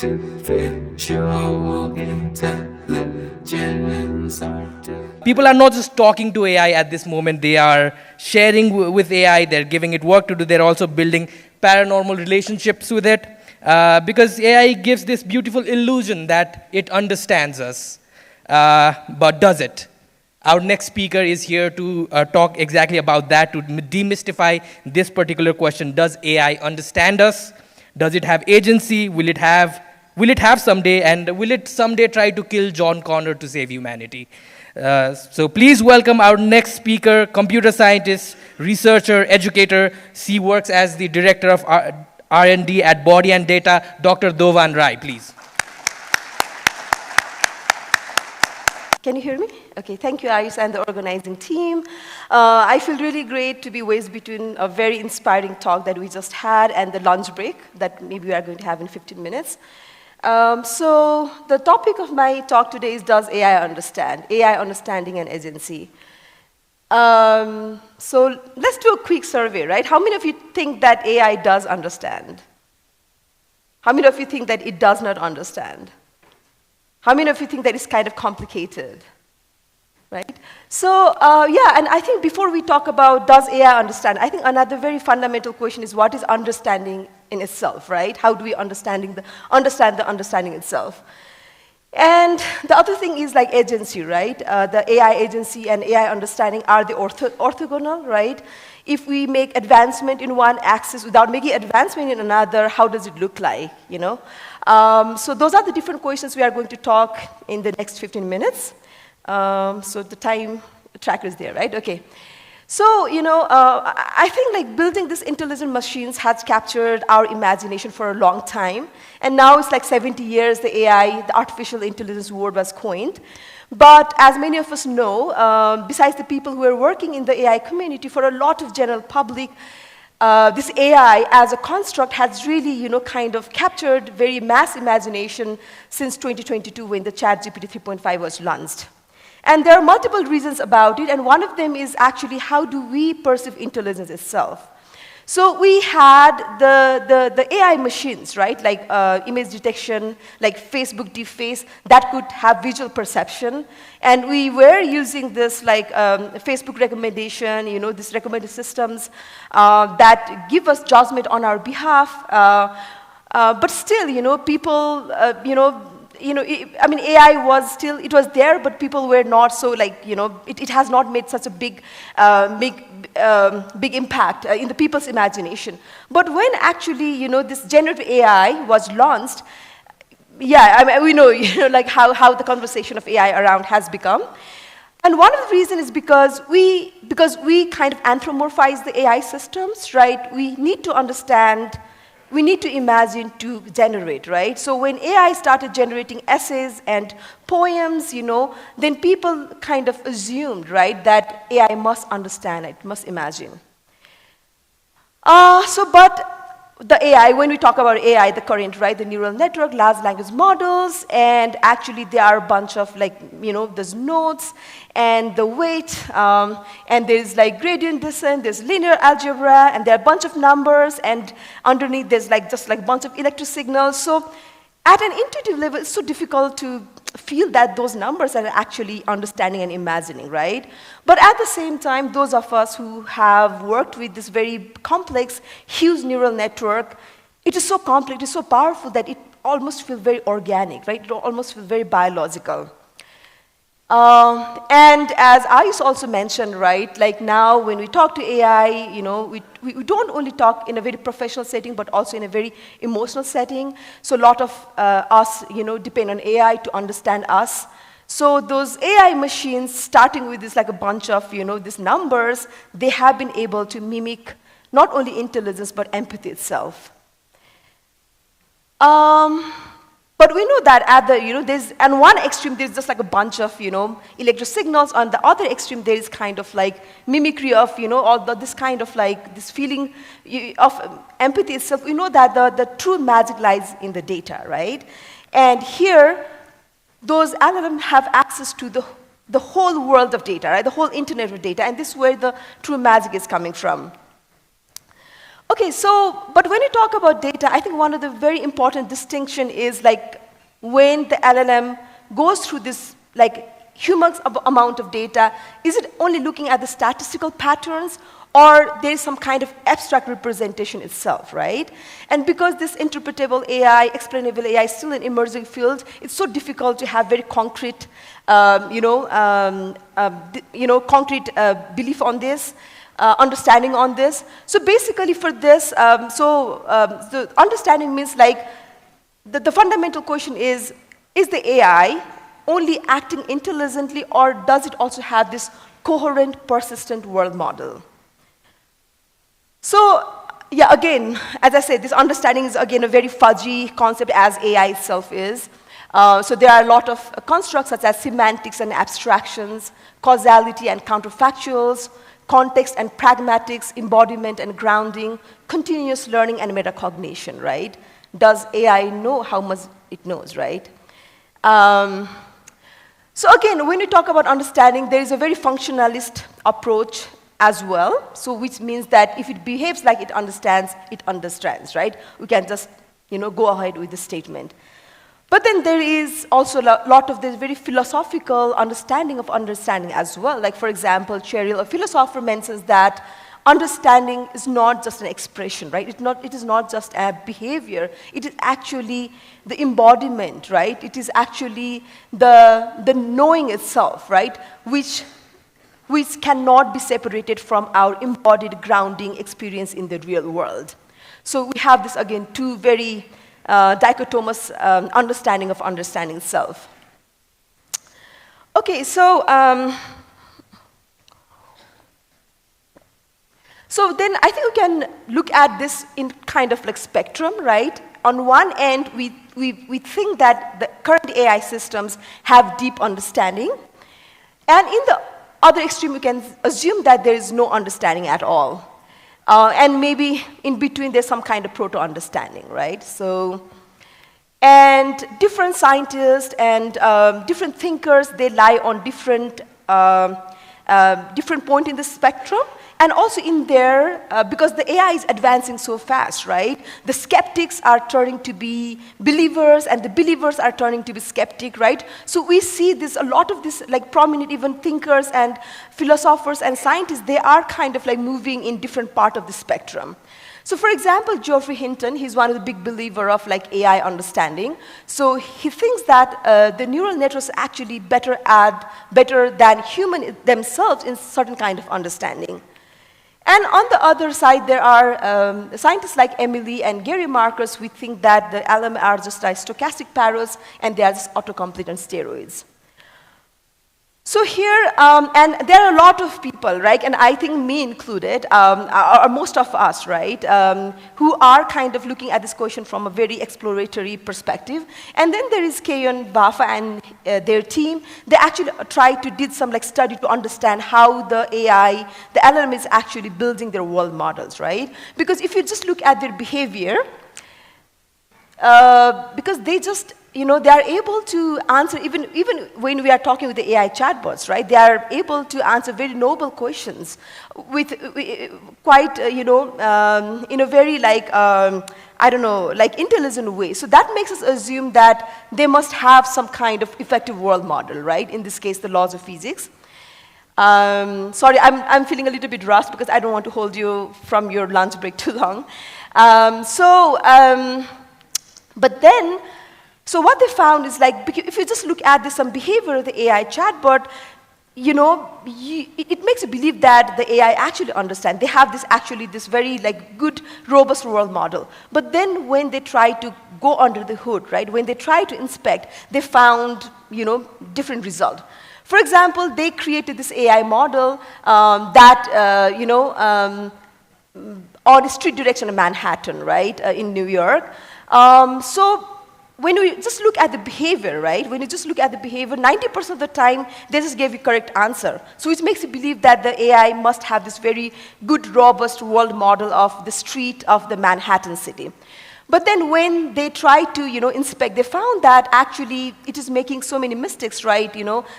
artificial intelligence. People are not just talking to AI at this moment, they are sharing with AI, they're giving it work to do, they're also building paranormal relationships with it. Because AI gives this beautiful illusion that it understands us. But does it? Our next speaker is here to talk exactly about that, to demystify this particular question. Does AI understand us? Does it have agency? Will it have someday? And will it someday try to kill John Connor to save humanity? So please welcome our next speaker, computer scientist, researcher, educator. She works as the director of R&D at Body and Data, Dr. Dovan Rai, please. Can you hear me? Okay, thank you, Ayush, and the organizing team. I feel really great to be wedged between a very inspiring talk that we just had and the lunch break that maybe we are going to have in 15 minutes. So the topic of my talk today is, does AI understand? AI understanding and agency. So let's do a quick survey, right? How many of you think that AI does understand? How many of you think that it does not understand? How many of you think that it's kind of complicated? Right? So, yeah, and I think before we talk about does AI understand, I think another very fundamental question is, what is understanding in itself, right? How do we understand the understanding itself? And the other thing is like agency, right? The AI agency and AI understanding, are they orthogonal, right? If we make advancement in one axis without making advancement in another, how does it look like, you know? So those are the different questions we are going to talk in the next 15 minutes. So the time tracker is there, right? Okay. So, you know, I think like building these intelligent machines has captured our imagination for a long time. And now it's like 70 years the AI, the artificial intelligence word was coined. But as many of us know, besides the people who are working in the AI community, for a lot of general public, this AI as a construct has really, you know, kind of captured very mass imagination since 2022 when the ChatGPT 3.5 was launched. And there are multiple reasons about it, and one of them is actually how do we perceive intelligence itself. So we had the AI machines, right, like image detection, like Facebook deepfakes, that could have visual perception. And we were using this like Facebook recommendation, you know, these recommended systems that give us judgment on our behalf. But still, you know, people, I mean, AI was still, it was there, but people were not so like, you know, it has not made such a big impact in the people's imagination. But when actually, you know, this generative AI was launched, yeah, I mean, we know, you know, like how the conversation of AI around has become. And one of the reasons is because we kind of anthropomorphize the AI systems, right? We need to understand, we need to imagine to generate, right? So when AI started generating essays and poems, you know, then people kind of assumed, right, that AI must understand it, must imagine. But the AI, when we talk about AI, the current, right, the neural network, large language models, and actually there are a bunch of like, you know, there's nodes and the weight, and there's like gradient descent, there's linear algebra, and there are a bunch of numbers, and underneath there's like just like a bunch of electric signals. So at an intuitive level, it's so difficult to feel that those numbers are actually understanding and imagining, right? But at the same time, those of us who have worked with this very complex, huge neural network, it is so complex, it is so powerful that it almost feels very organic, right? It almost feels very biological. And as Ayush also mentioned, right, like now when we talk to AI, you know, we don't only talk in a very professional setting, but also in a very emotional setting. So a lot of us, you know, depend on AI to understand us. So those AI machines, starting with this like a bunch of, you know, these numbers, they have been able to mimic not only intelligence, but empathy itself. But we know that at the, you know, there's, on one extreme, there's just like a bunch of, you know, electric signals. On the other extreme, there is kind of like mimicry of, you know, this kind of like, this feeling of empathy itself. We know that the true magic lies in the data, right? And here, those LLMs have access to the whole world of data, right? The whole internet of data, and this is where the true magic is coming from. Okay, so, but when you talk about data, I think one of the very important distinction is like when the LLM goes through this like humongous amount of data, is it only looking at the statistical patterns or there is some kind of abstract representation itself, right? And because this interpretable AI, explainable AI is still an emerging field, it's so difficult to have very concrete, concrete belief on this. Understanding on this. So basically for this, the understanding means like, the fundamental question is the AI only acting intelligently or does it also have this coherent, persistent world model? So, yeah, again, as I said, this understanding is again a very fuzzy concept as AI itself is. So there are a lot of constructs such as semantics and abstractions, causality and counterfactuals, context and pragmatics, embodiment and grounding, continuous learning and metacognition, right? Does AI know how much it knows, right? So again, when we talk about understanding, there is a very functionalist approach as well, so which means that if it behaves like it understands, right? We can just, go ahead with the statement. But then there is also a lot of this very philosophical understanding of understanding as well. Like, for example, Cheryl, a philosopher, mentions that understanding is not just an expression, right? It is not just a behavior. It is actually the embodiment, right? It is actually the knowing itself, right? Which cannot be separated from our embodied grounding experience in the real world. So we have this, again, two very dichotomous understanding of understanding self. Okay, so then I think we can look at this in kind of like spectrum, right? On one end, we think that the current AI systems have deep understanding, and in the other extreme, we can assume that there is no understanding at all. And maybe in between, there's some kind of proto-understanding, right? So, and different scientists and different thinkers, they lie on different point in the spectrum. And also in there, because the AI is advancing so fast, right? The skeptics are turning to be believers, and the believers are turning to be skeptic, right? So we see this, a lot of this, like prominent even thinkers and philosophers and scientists, they are kind of like moving in different part of the spectrum. So for example, Geoffrey Hinton, he's one of the big believer of like AI understanding. So he thinks that the neural networks are actually better than human themselves in certain kind of understanding. And on the other side, there are scientists like Emily and Gary Marcus who think that the LLM are just like stochastic parrots and they are just autocomplete on steroids. So here, and there are a lot of people, right, and I think me included, or most of us, right, who are kind of looking at this question from a very exploratory perspective. And then there is Keyon Bafa and their team. They actually did some like study to understand how the AI, the LLM is actually building their world models, right? Because if you just look at their behavior, because they just, they are able to answer, even when we are talking with the AI chatbots, right? They are able to answer very noble questions with quite, in a very like, like intelligent way. So that makes us assume that they must have some kind of effective world model, right? In this case, the laws of physics. Sorry, I'm feeling a little bit rushed because I don't want to hold you from your lunch break too long. But then, so what they found is like, if you just look at some behavior of the AI chatbot, it makes you believe that the AI actually understands. They have this very like good, robust world model. But then when they try to go under the hood, right, when they try to inspect, they found, different result. For example, they created this AI model that, on a street direction in Manhattan, right, in New York. So when we just look at the behavior, right, when you just look at the behavior, 90% of the time, they just gave you correct answer. So it makes you believe that the AI must have this very good, robust world model of the street of the Manhattan city. But then when they tried to, inspect, they found that actually it is making so many mistakes, right?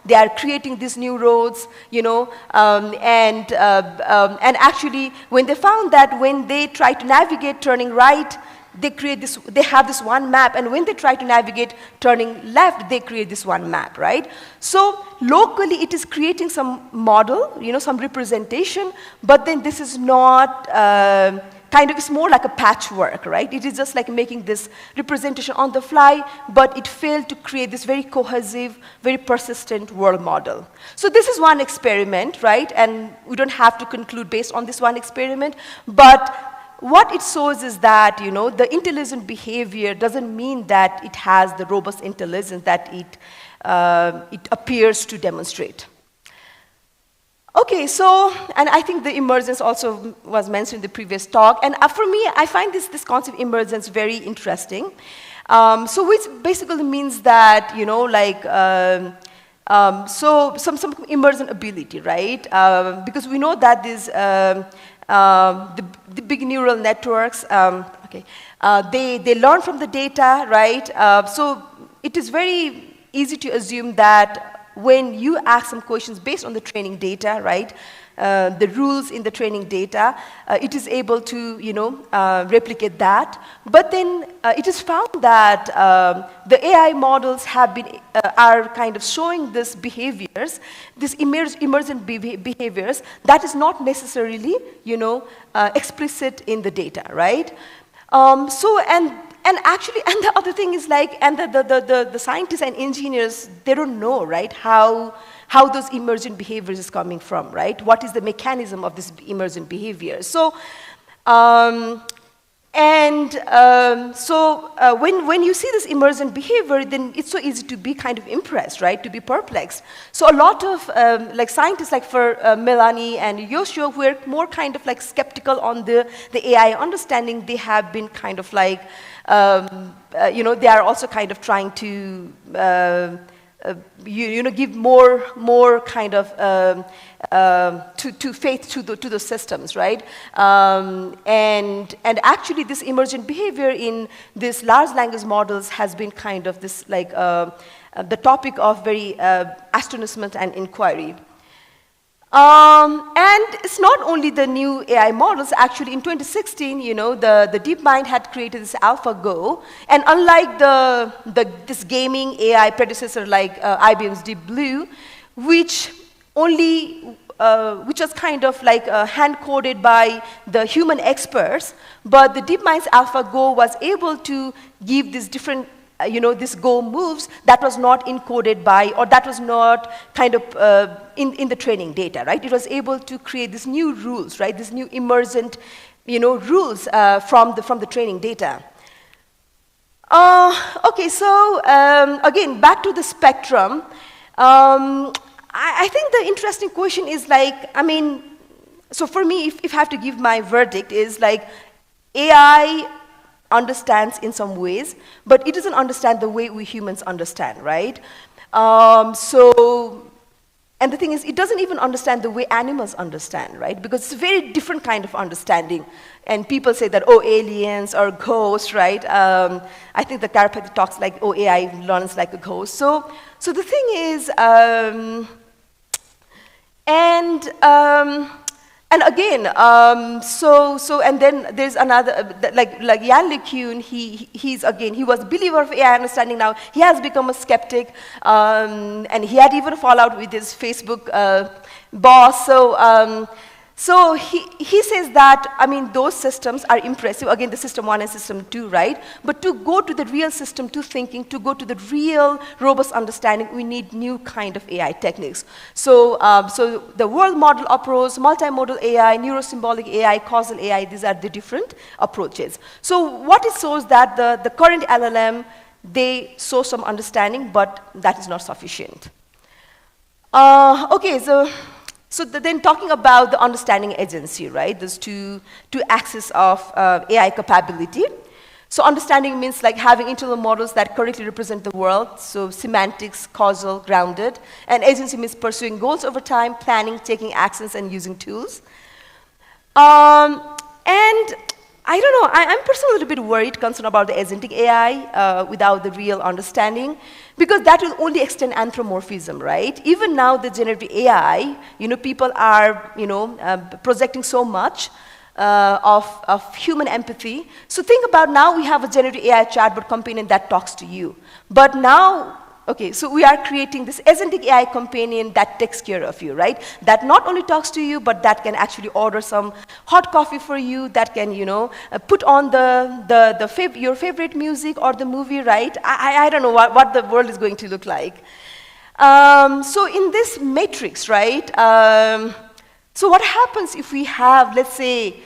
They are creating these new roads, and actually when they found that when they try to navigate turning right, they have this one map, and when they try to navigate turning left, they create this one map, right? So locally, it is creating some model, some representation, but then this is not it's more like a patchwork, right? It is just like making this representation on the fly, but it failed to create this very cohesive, very persistent world model. So this is one experiment, right? And we don't have to conclude based on this one experiment, but what it shows is that, the intelligent behavior doesn't mean that it has the robust intelligence that it appears to demonstrate. Okay, so, and I think the emergence also was mentioned in the previous talk, and for me, I find this concept of emergence very interesting. So which basically means that, so some emergent ability, right? Because we know that the big neural networks, they learn from the data, right? So it is very easy to assume that when you ask some questions based on the training data, right, the rules in the training data, it is able to, replicate that. But then it is found that the AI models are kind of showing these behaviors, these emergent behaviors that is not necessarily, explicit in the data, right? And actually, and the other thing is the scientists and engineers, they don't know, right, how those emergent behaviors is coming from, right? What is the mechanism of this emergent behavior? So, when you see this emergent behavior, then it's so easy to be kind of impressed, right? To be perplexed. So a lot of scientists, like for Melanie and Yoshio, who are more kind of skeptical on the AI understanding, they have been kind of they are also kind of trying to give more kind of to faith to the systems, right? And actually, this emergent behavior in these large language models has been kind of this the topic of very astonishment and inquiry. And it's not only the new AI models. Actually, in 2016, the DeepMind had created this AlphaGo, and unlike this gaming AI predecessor like IBM's Deep Blue, which was kind of hand-coded by the human experts, but the DeepMind's AlphaGo was able to give these different this Go moves that was not encoded by, or that was not kind of in the training data, right? It was able to create these new rules, right? These new emergent, rules from the training data. Okay, so again, back to the spectrum. I think the interesting question is so for me, if I have to give my verdict, is AI understands in some ways, but it doesn't understand the way we humans understand, right? And the thing is, it doesn't even understand the way animals understand, right? Because it's a very different kind of understanding. And people say that, oh, aliens or ghosts, right? I think the chiropractic talks oh, AI learns like a ghost. So the thing is, and again, and then there's another, like Jan LeCun, he was a believer of AI understanding. Now he has become a skeptic, and he had even a fallout with his Facebook boss. So he says that, those systems are impressive. Again, the system 1 and system 2, right? But to go to the real system 2 thinking, to go to the real robust understanding, we need new kind of AI techniques. So the world model approach, multimodal AI, neurosymbolic AI, causal AI, these are the different approaches. So what it shows that the current LLM, they show some understanding, but that is not sufficient. Okay, so then talking about the understanding agency, right? There's two axes of AI capability. So understanding means having internal models that correctly represent the world. So semantics, causal, grounded. And agency means pursuing goals over time, planning, taking actions, and using tools. And I don't know. I'm personally a little bit worried, concerned about the agentic AI without the real understanding, because that will only extend anthropomorphism, right? Even now, the generative AI, people are, projecting so much of human empathy. So think about now we have a generative AI chatbot companion that talks to you. But now, okay, so we are creating this agentic AI companion that takes care of you, right? That not only talks to you, but that can actually order some hot coffee for you, that can, put on your favorite music or the movie, right? I don't know what the world is going to look like. So in this matrix, right, so what happens if we have, let's say,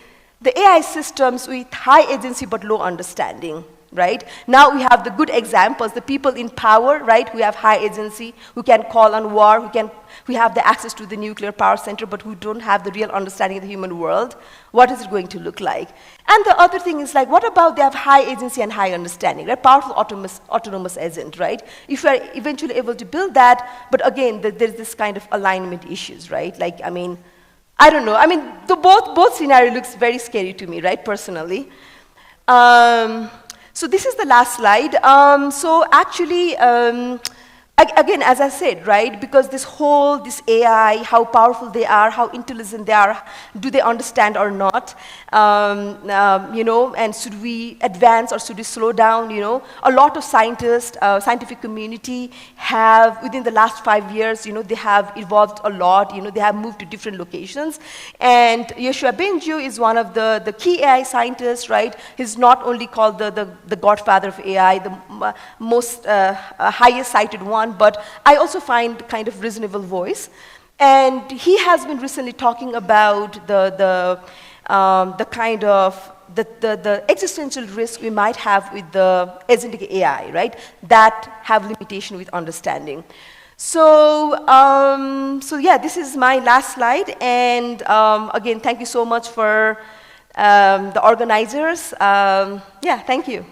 the AI systems with high agency but low understanding? Right? Now we have the good examples, the people in power, right, who have high agency, who can call on war, who have the access to the nuclear power center, but who don't have the real understanding of the human world. What is it going to look like? And the other thing is, like, what about they have high agency and high understanding, right? Powerful autonomous agent, right? If we are eventually able to build that, but again, there's this kind of alignment issues, right? Like, I mean, I don't know. I mean, both scenario looks very scary to me, right, personally. So this is the last slide. So actually, again, as I said, right, because this AI, how powerful they are, how intelligent they are, do they understand or not? And should we advance or should we slow down? A lot of scientists, scientific community have, within the last 5 years, they have evolved a lot. They have moved to different locations. And Yoshua Bengio is one of the key AI scientists, right? He's not only called the godfather of AI, the most highest cited one, but I also find kind of reasonable voice. And he has been recently talking about the kind of the existential risk we might have with the agentic AI, right? That have limitation with understanding. So, so yeah, this is my last slide. And again, thank you so much for the organizers. Yeah, thank you.